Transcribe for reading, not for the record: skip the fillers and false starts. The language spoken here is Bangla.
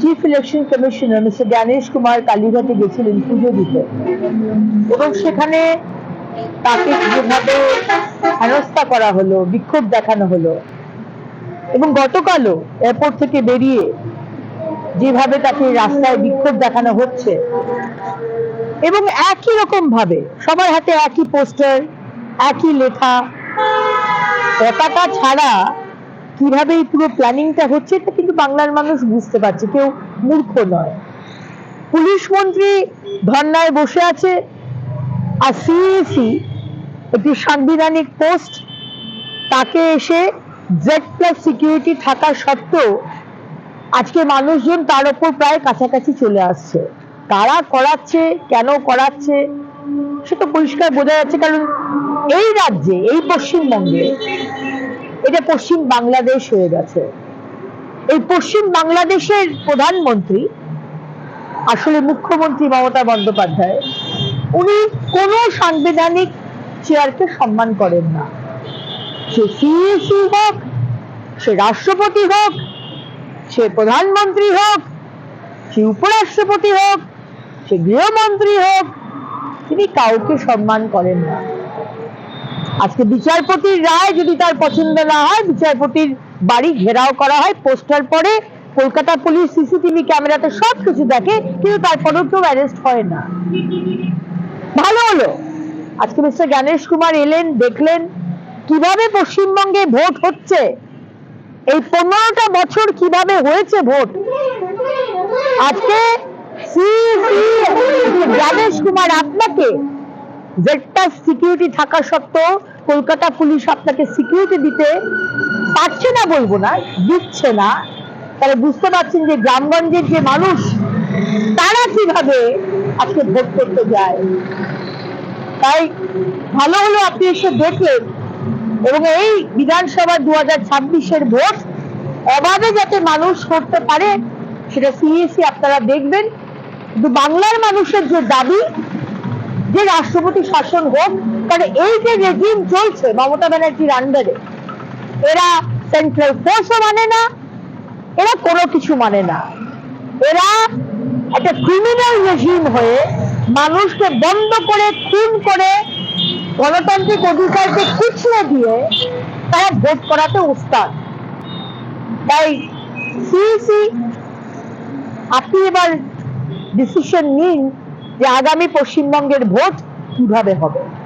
Chief election commissioner mister Gyanesh Kumar কালীঘাটে গেছিলেন পুজো দিতে, এবং সেখানে তাকে যেভাবে হেনস্থা করা হলো, বিক্ষোভ দেখানো হলো, এবং গতকালও এয়ারপোর্ট থেকে বেরিয়ে যেভাবে তাকে রাস্তায় বিক্ষোভ দেখানো হচ্ছে, এবং একই রকম ভাবে সবার হাতে একই পোস্টার, একই লেখা, পতাকা ছাড়া কিভাবে এই পুরো প্ল্যানিংটা হচ্ছে এটা কিন্তু বাংলার মানুষ বুঝতে পারছে, কেউ মূর্খ নয়। পুলিশ মন্ত্রী ধর্নায় বসে আছে, আর সিইসি একটি সাংবিধানিক পোস্ট, তাকে এসে Z+ সিকিউরিটি থাকা সত্ত্বেও আজকে মানুষজন তার উপর প্রায় কাছাকাছি চলে আসছে। কারা করাচ্ছে, কেন করাচ্ছে সেটা পরিষ্কার বোঝা যাচ্ছে, কারণ এই রাজ্যে, এই পশ্চিমবঙ্গে এটা পশ্চিম বাংলাদেশ হয়ে গেছে। এই পশ্চিম বাংলাদেশের প্রধানমন্ত্রী আসলে মুখ্যমন্ত্রী মমতা বন্দ্যোপাধ্যায়, উনি কোনো সাংবিধানিক চেয়ারকে সম্মান করেন না। সে সিইসি হোক, সে রাষ্ট্রপতি হোক, সে প্রধানমন্ত্রী হোক, সে উপরাষ্ট্রপতি হোক, সে গৃহমন্ত্রী হোক, তিনি কাউকে সম্মান করেন না। আজকে বিচারপতির রায় যদি তার পছন্দ না হয়, বিচারপতির বাড়ি ঘেরাও করা হয়, পোস্টার পড়ে, কলকাতা পুলিশ সিসিটিভি ক্যামেরাতে সবকিছু দেখে, কিন্তু তারপরেও কেউ অ্যারেস্ট হয় না। ভালো হলো আজকে মিস্টার জ্ঞানেশ কুমার এলেন, দেখলেন কিভাবে পশ্চিমবঙ্গে ভোট হচ্ছে, এই 15টা বছর কিভাবে হয়েছে ভোট। আজকে জ্ঞানেশ কুমার আপনাকে Z+ সিকিউরিটি থাকা সত্ত্বেও কলকাতা পুলিশ আপনাকে সিকিউরিটি দিতে পারছে না, বলবো না, দিচ্ছে না। তারা বুঝতে পারছেন যে গ্রামগঞ্জের যে মানুষ তারা কিভাবে আজকে ভোট করতে যায়। তাই ভালো হলো আপনি এসে দেখলেন, এবং এই বিধানসভা 2026-এর ভোট অবাধে যাতে মানুষ করতে পারে সেটা সিইসি আপনারা দেখবেন। কিন্তু বাংলার মানুষের যে দাবি যে রাষ্ট্রপতি শাসন হোক, কারণ এই যে রেজিম চলছে মমতা ব্যানার্জির আন্ডারে, এরা সেন্ট্রাল ফোর্সও মানে না, এরা কোনো কিছু মানে না। এরা একটা ক্রিমিনাল রেজিম হয়ে মানুষকে বন্ধ করে, খুন করে, গণতান্ত্রিক অধিকারকে কুচলে দিয়ে তারা ভোট করাতে উস্তাদ। তাই সিইসি আপনি এবার ডিসিশন নিন যে আগামী পশ্চিমবঙ্গের ভোট কিভাবে হবে।